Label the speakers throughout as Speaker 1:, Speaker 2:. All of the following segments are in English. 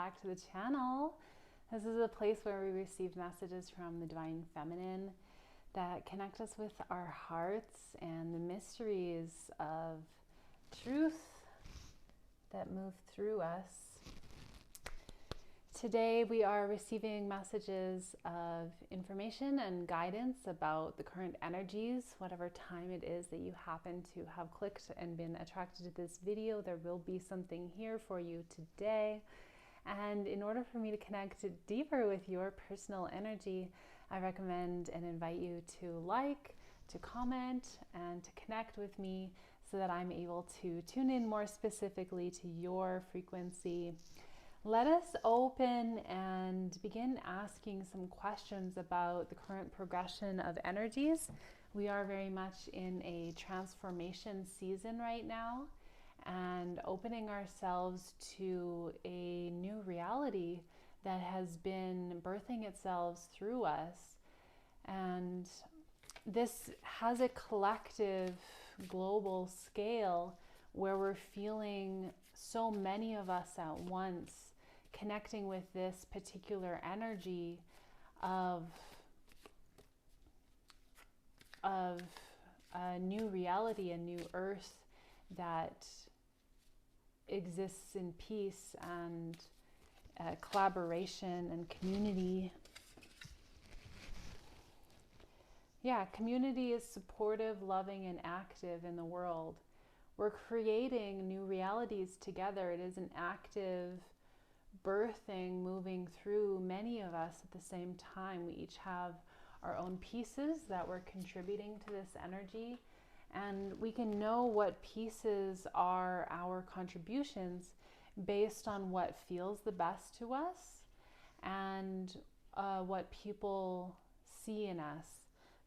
Speaker 1: back to the channel. This is a place where we receive messages from the Divine Feminine that connect us with our hearts and the mysteries of truth that move through us. Today we are receiving messages of information and guidance about the current energies, whatever time it is that you happen to have clicked and been attracted to this video. There will be something here for you today. And in order for me to connect deeper with your personal energy, I recommend and invite you to like, to comment, and to connect with me so that I'm able to tune in more specifically to your frequency. Let us open and begin asking some questions about the current progression of energies. We are very much in a transformation season right now and opening ourselves to a new reality that has been birthing itself through us. And this has a collective global scale where we're feeling so many of us at once connecting with this particular energy of a new reality, a new earth that exists in peace and collaboration and community. Yeah, community is supportive, loving, and active in the world. We're creating new realities together. It is an active birthing moving through many of us at the same time. We each have our own pieces that we're contributing to this energy, and we can know what pieces are our contributions based on what feels the best to us and what people see in us.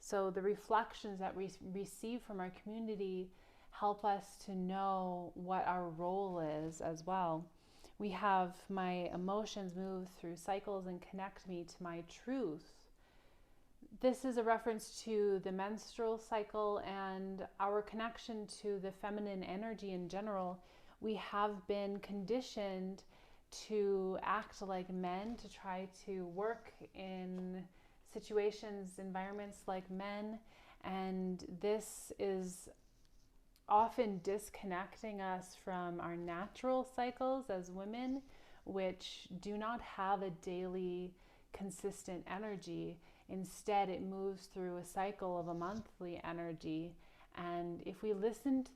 Speaker 1: So the reflections that we receive from our community help us to know what our role is as well. We have my emotions move through cycles and connect me to my truth. This is a reference to the menstrual cycle and our connection to the feminine energy in general. We have been conditioned to act like men, to try to work in situations, environments like men, and this is often disconnecting us from our natural cycles as women, which do not have a daily consistent energy. Instead, it moves through a cycle of a monthly energy. And if we listen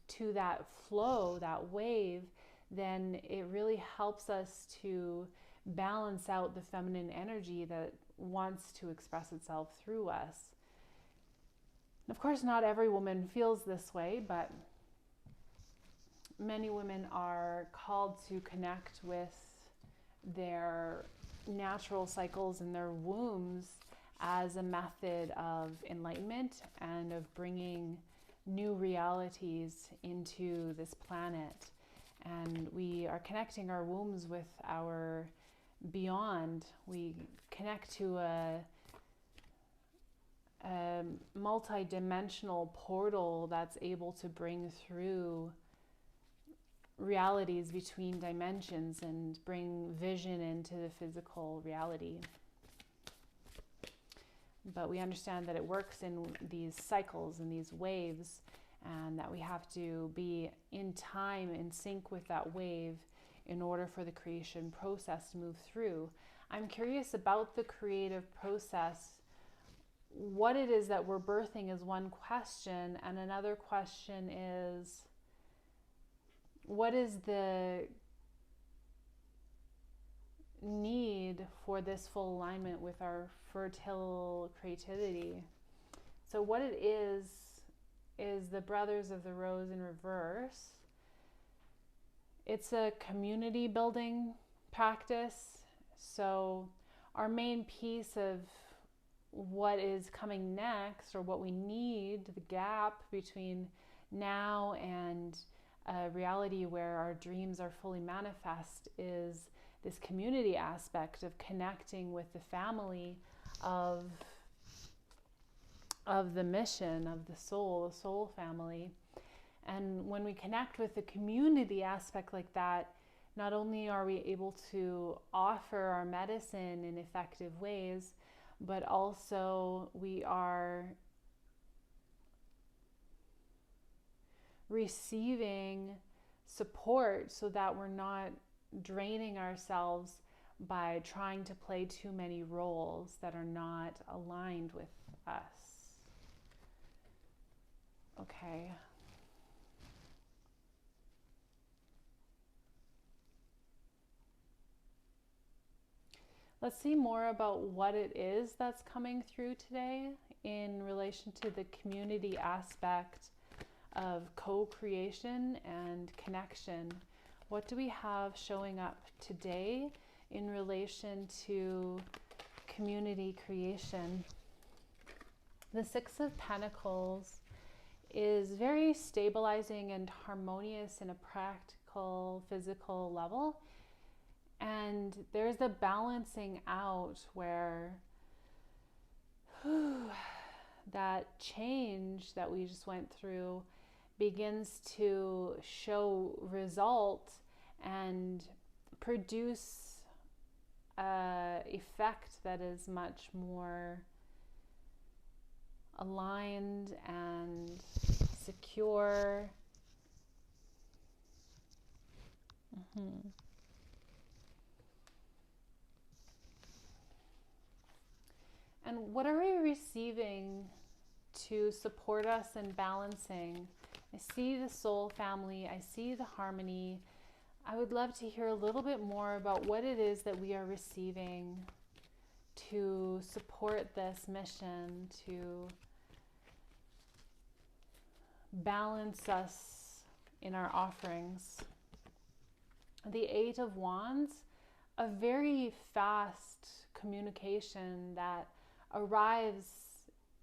Speaker 1: to that flow, that wave, then it really helps us to balance out the feminine energy that wants to express itself through us. Of course, not every woman feels this way, but many women are called to connect with their natural cycles and their wombs as a method of enlightenment and of bringing new realities into this planet. And we are connecting our wombs with our beyond. We connect to a multi-dimensional portal that's able to bring through realities between dimensions and bring vision into the physical reality. But we understand that it works in these cycles and these waves, and that we have to be in time, in sync with that wave in order for the creation process to move through. I'm curious about the creative process. What it is that we're birthing is one question, and another question is, what is the need for this full alignment with our fertile creativity? So what it is the Brothers of the Rose in reverse. It's a community building practice. So our main piece of what is coming next, or what we need, the gap between now and a reality where our dreams are fully manifest, is this community aspect of connecting with the family of the mission of the soul family. And when we connect with the community aspect like that, not only are we able to offer our medicine in effective ways, but also we are receiving support so that we're not draining ourselves by trying to play too many roles that are not aligned with us. Okay. Let's see more about what it is that's coming through today in relation to the community aspect of co-creation and connection. What do we have showing up today in relation to community creation? The Six of Pentacles is very stabilizing and harmonious in a practical, physical level. And there's a balancing out where that change that we just went through begins to show result and produce an effect that is much more aligned and secure. And what are we receiving to support us in balancing? I see the soul family, I see the harmony. I would love to hear a little bit more about what it is that we are receiving to support this mission, to balance us in our offerings. The Eight of Wands, a very fast communication that arrives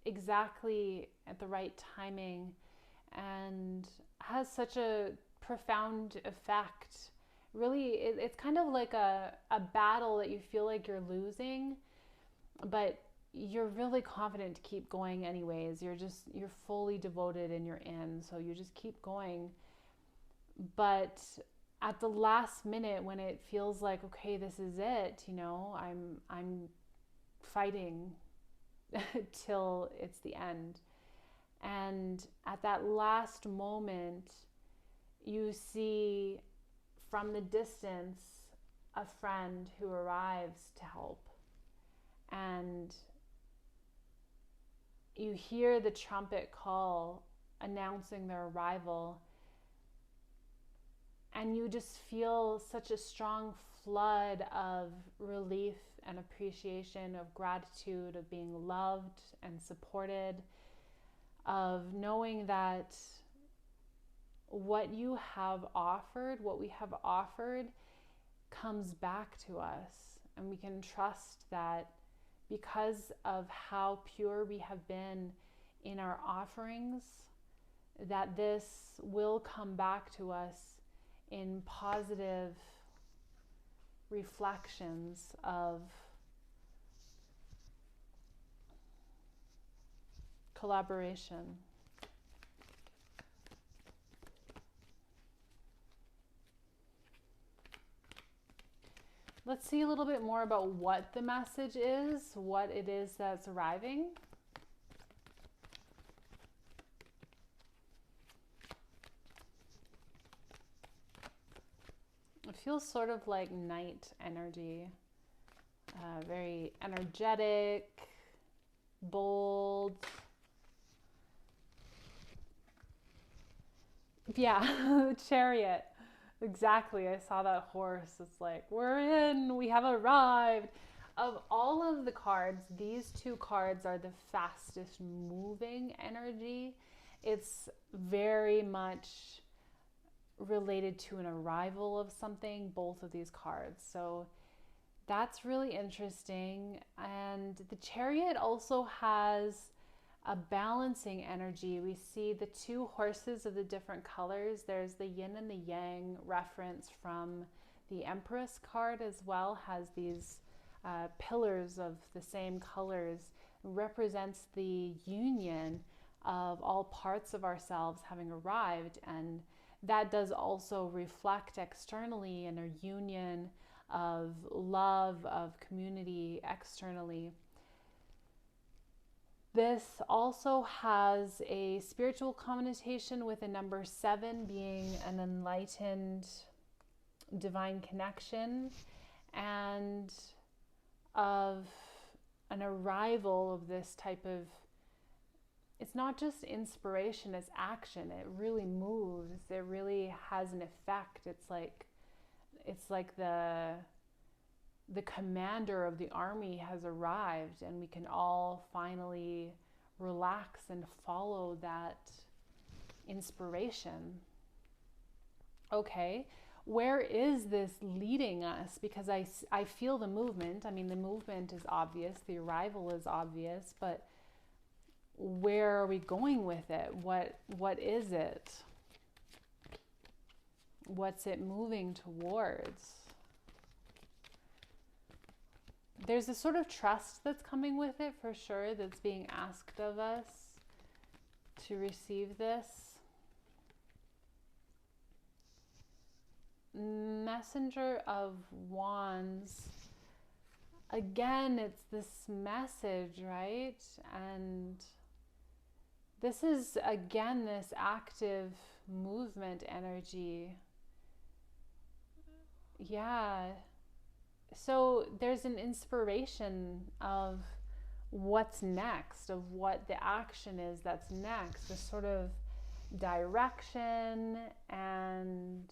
Speaker 1: exactly at the right timing and has such a profound effect. Really, it's kind of like a battle that you feel like you're losing, but you're really confident to keep going anyways. You're fully devoted and you're in, so you just keep going. But at the last minute, when it feels like, okay, this is it, I'm fighting till it's the end. And at that last moment, you see from the distance a friend who arrives to help. And you hear the trumpet call announcing their arrival. And you just feel such a strong flood of relief and appreciation, of gratitude, of being loved and supported, of knowing that what you have offered, what we have offered, comes back to us. And we can trust that because of how pure we have been in our offerings, that this will come back to us in positive reflections of collaboration. Let's see a little bit more about what the message is, what it is that's arriving. It feels sort of like night energy, very energetic, bold. Yeah, Chariot. Exactly. I saw that horse. It's like, we're in, we have arrived. Of all of the cards, these two cards are the fastest moving energy. It's very much related to an arrival of something, both of these cards. So that's really interesting. And the Chariot also has a balancing energy. We see the two horses of the different colors. There's the yin and the yang reference from the Empress card as well, has these pillars of the same colors, represents the union of all parts of ourselves having arrived, and that does also reflect externally in a union of love, of community externally. This also has a spiritual connotation with a number 7 being an enlightened divine connection and of an arrival of this type of, it's not just inspiration, it's action. It really moves. It really has an effect. It's like the commander of the army has arrived, and we can all finally relax and follow that inspiration. Okay, where is this leading us? Because I feel the movement. I mean, the movement is obvious, the arrival is obvious, but where are we going with it? What is it? What's it moving towards? There's a sort of trust that's coming with it, for sure, that's being asked of us to receive this. Messenger of Wands. Again, it's this message, right? And this is, again, this active movement energy. Yeah. So there's an inspiration of what's next, of what the action is that's next, this sort of direction and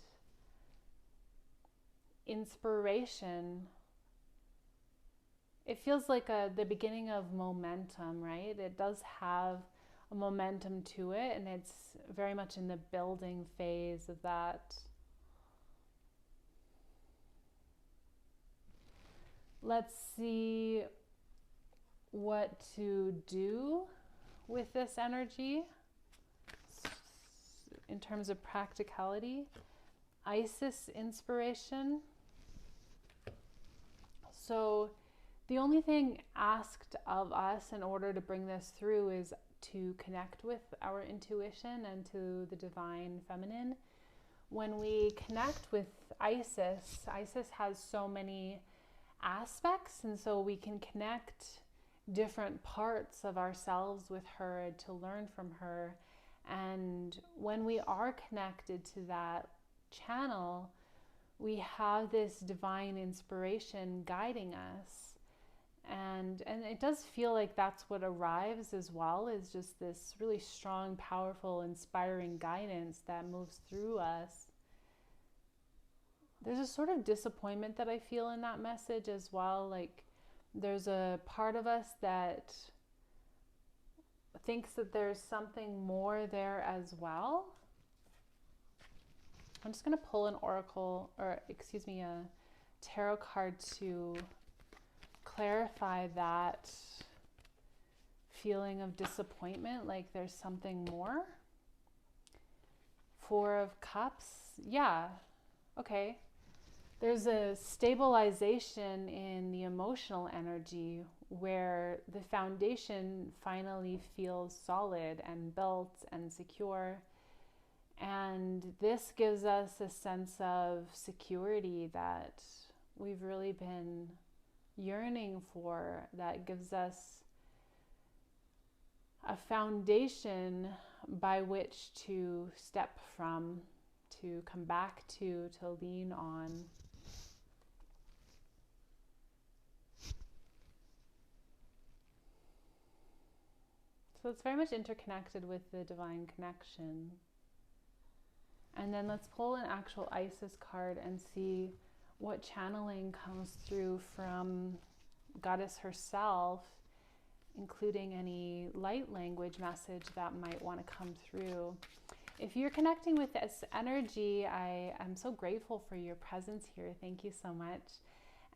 Speaker 1: inspiration. It feels like the beginning of momentum, right? It does have a momentum to it, and it's very much in the building phase of that. Let's see what to do with this energy in terms of practicality. Isis inspiration. So the only thing asked of us in order to bring this through is to connect with our intuition and to the divine feminine. When we connect with Isis, Isis has so many aspects, and so we can connect different parts of ourselves with her to learn from her. And when we are connected to that channel, we have this divine inspiration guiding us, and it does feel like that's what arrives as well, is just this really strong, powerful, inspiring guidance that moves through us. There's a sort of disappointment that I feel in that message as well. Like there's a part of us that thinks that there's something more there as well. I'm just going to pull an oracle, or excuse me, a tarot card to clarify that feeling of disappointment, like there's something more. 4 of Cups. Yeah. Okay. There's a stabilization in the emotional energy where the foundation finally feels solid and built and secure. And this gives us a sense of security that we've really been yearning for, that gives us a foundation by which to step from, to come back to lean on. So it's very much interconnected with the divine connection. And then let's pull an actual Isis card and see what channeling comes through from Goddess herself, including any light language message that might want to come through. If you're connecting with this energy, I am so grateful for your presence here. Thank you so much.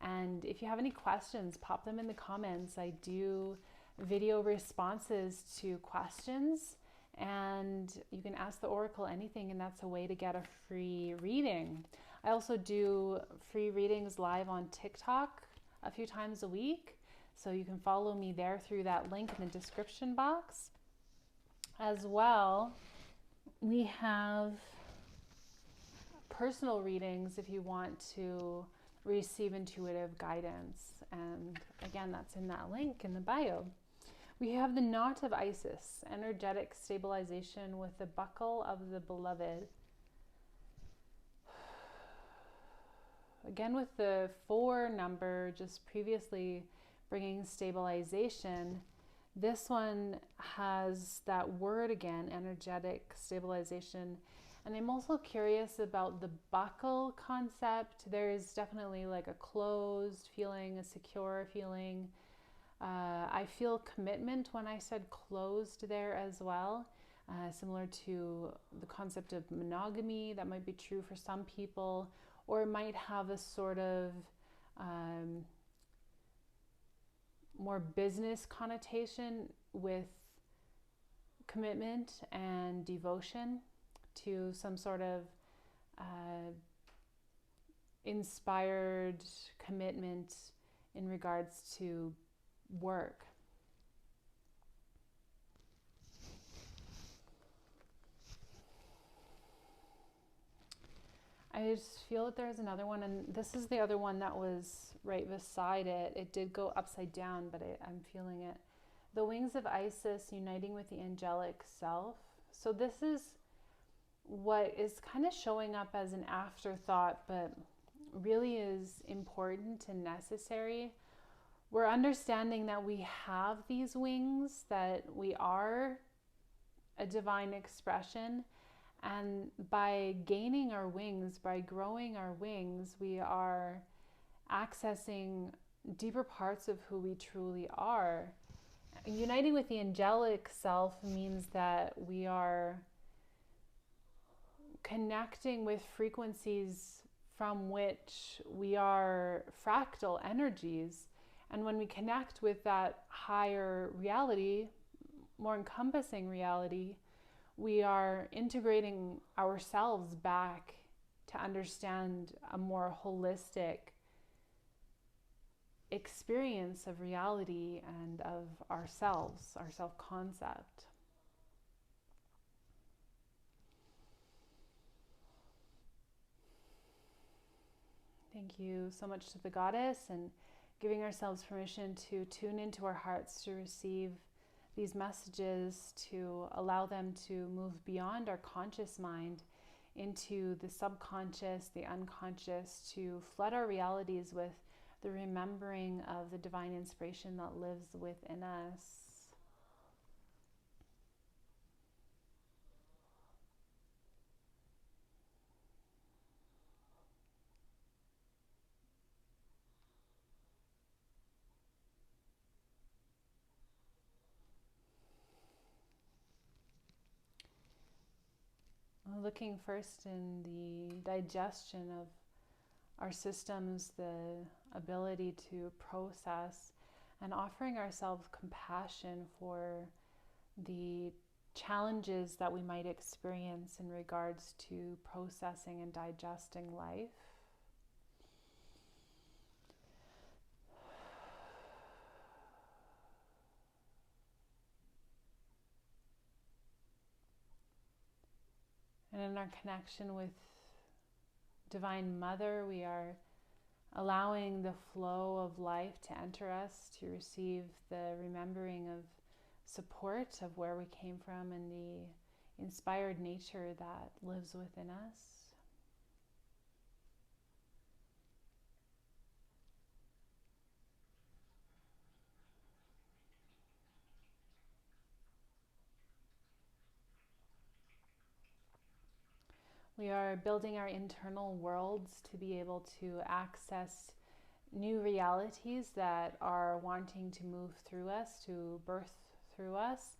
Speaker 1: And if you have any questions, pop them in the comments. I do video responses to questions, and you can ask the Oracle anything, and that's a way to get a free reading. I also do free readings live on TikTok a few times a week, so you can follow me there through that link in the description box. As well, we have personal readings if you want to receive intuitive guidance. And again, that's in that link in the bio. We have the Knot of Isis, energetic stabilization with the buckle of the beloved. Again, with the 4 number, just previously bringing stabilization, this one has that word again, energetic stabilization. And I'm also curious about the buckle concept. There is definitely like a closed feeling, a secure feeling. I feel commitment when I said closed there as well, similar to the concept of monogamy. That might be true for some people, or it might have a sort of more business connotation with commitment and devotion to some sort of inspired commitment in regards to work. I just feel that there's another one, and this is the other one that was right beside it. It did go upside down, but I'm feeling it. The wings of Isis uniting with the angelic self. So this is what is kind of showing up as an afterthought, but really is important and necessary. We're understanding that we have these wings, that we are a divine expression, and by gaining our wings, by growing our wings, we are accessing deeper parts of who we truly are. Uniting with the angelic self means that we are connecting with frequencies from which we are fractal energies. And when we connect with that higher reality, more encompassing reality, we are integrating ourselves back to understand a more holistic experience of reality and of ourselves, our self-concept. Thank you so much to the Goddess, and giving ourselves permission to tune into our hearts to receive these messages, to allow them to move beyond our conscious mind into the subconscious, the unconscious, to flood our realities with the remembering of the divine inspiration that lives within us. Looking first in the digestion of our systems, the ability to process, and offering ourselves compassion for the challenges that we might experience in regards to processing and digesting life. And in our connection with Divine Mother, we are allowing the flow of life to enter us, to receive the remembering of support of where we came from and the inspired nature that lives within us. We are building our internal worlds to be able to access new realities that are wanting to move through us, to birth through us.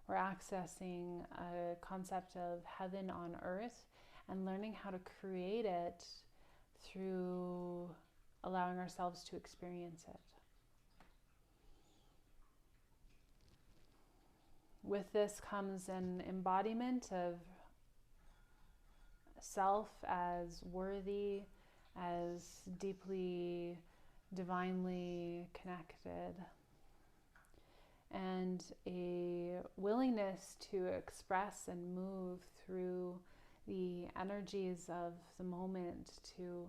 Speaker 1: We're accessing a concept of heaven on earth and learning how to create it through allowing ourselves to experience it. With this comes an embodiment of self as worthy, as deeply divinely connected, and a willingness to express and move through the energies of the moment to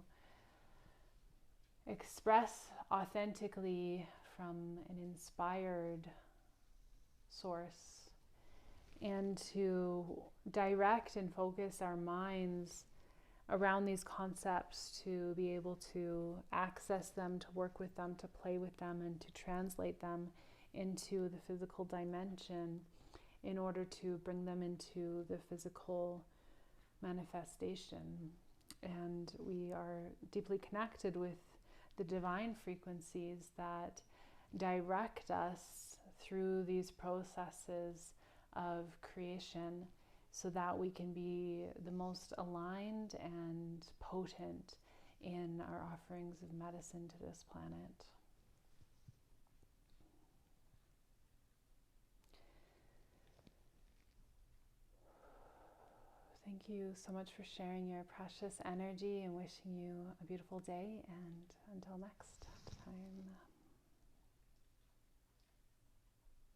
Speaker 1: express authentically from an inspired source, and to direct and focus our minds around these concepts, to be able to access them, to work with them, to play with them, and to translate them into the physical dimension in order to bring them into the physical manifestation. And we are deeply connected with the divine frequencies that direct us through these processes of creation, so that we can be the most aligned and potent in our offerings of medicine to this planet. Thank you so much for sharing your precious energy, and wishing you a beautiful day, and until next time.